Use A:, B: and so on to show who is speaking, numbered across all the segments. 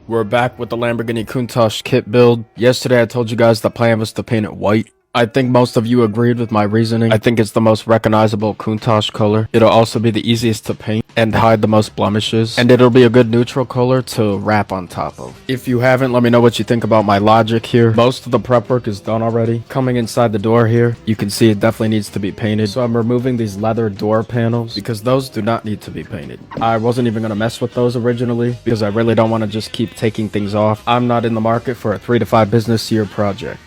A: We're back with the Lamborghini Countach kit build. Yesterday I told you guys the plan was to paint it white. I think most of you agreed with my reasoning. I think it's the most recognizable Countach color. It'll also be the easiest to paint and hide the most blemishes. And it'll be a good neutral color to wrap on top of. If you haven't, let me know what you think about my logic here. Most of the prep work is done already. Coming inside the door here, you can see it definitely needs to be painted. So I'm removing these leather door panels because those do not need to be painted. I wasn't even going to mess with those originally because I really don't want to just keep taking things off. I'm not in the market for a 3 to 5 business year project.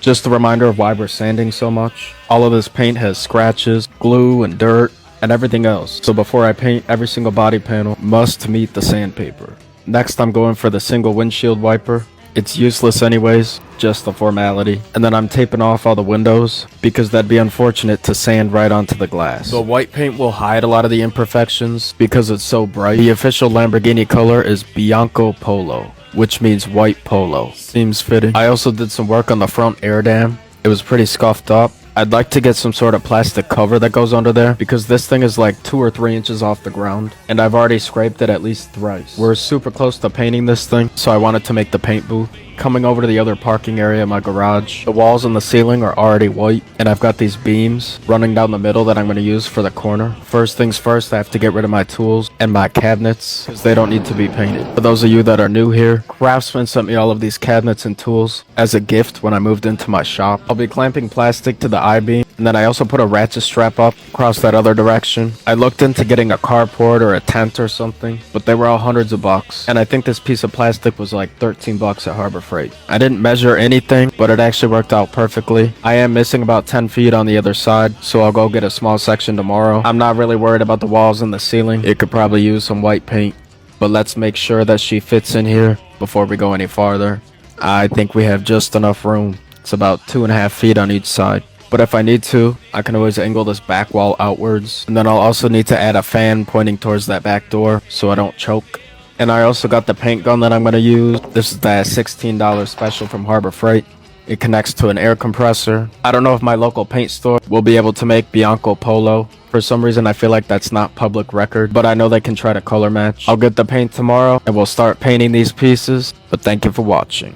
A: Just a reminder of why we're sanding so much. All of this paint has scratches, glue, and dirt, and everything else. So before I paint, every single body panel must meet the sandpaper. Next, I'm going for the single windshield wiper. It's useless anyways, just a formality. And then I'm taping off all the windows because that'd be unfortunate to sand right onto the glass. The white paint will hide a lot of the imperfections because it's so bright. The official Lamborghini color is Bianco Polo, which means white polo. Seems fitting. I also did some work on the front air dam. It was pretty scuffed up. I'd like to get some sort of plastic cover that goes under there because this thing is like 2 or 3 inches off the ground and I've already scraped it at least thrice. We're super close to painting this thing, so I wanted to make the paint booth. Coming over to the other parking area in my garage, the walls and the ceiling are already white and I've got these beams running down the middle that I'm going to use for the corner. First things first, I have to get rid of my tools and my cabinets because they don't need to be painted. For those of you that are new here, Craftsman sent me all of these cabinets and tools as a gift when I moved into my shop. I'll be clamping plastic to the I-beam and then I also put a ratchet strap up across that other direction. I looked into getting a carport or a tent or something, but they were all hundreds of bucks. And I think this piece of plastic was like 13 bucks at Harbor Freight. I didn't measure anything, but it actually worked out perfectly. I am missing about 10 feet on the other side, so I'll go get a small section tomorrow. I'm not really worried about the walls and the ceiling. It could probably use some white paint, but let's make sure that she fits in here before we go any farther. I think we have just enough room. It's about 2.5 feet on each side. But if I need to, I can always angle this back wall outwards. And then I'll also need to add a fan pointing towards that back door so I don't choke. And I also got the paint gun that I'm going to use. This is that $16 special from Harbor Freight. It connects to an air compressor. I don't know if my local paint store will be able to make Bianco Polo. For some reason, I feel like that's not public record, but I know they can try to color match. I'll get the paint tomorrow and we'll start painting these pieces. But thank you for watching.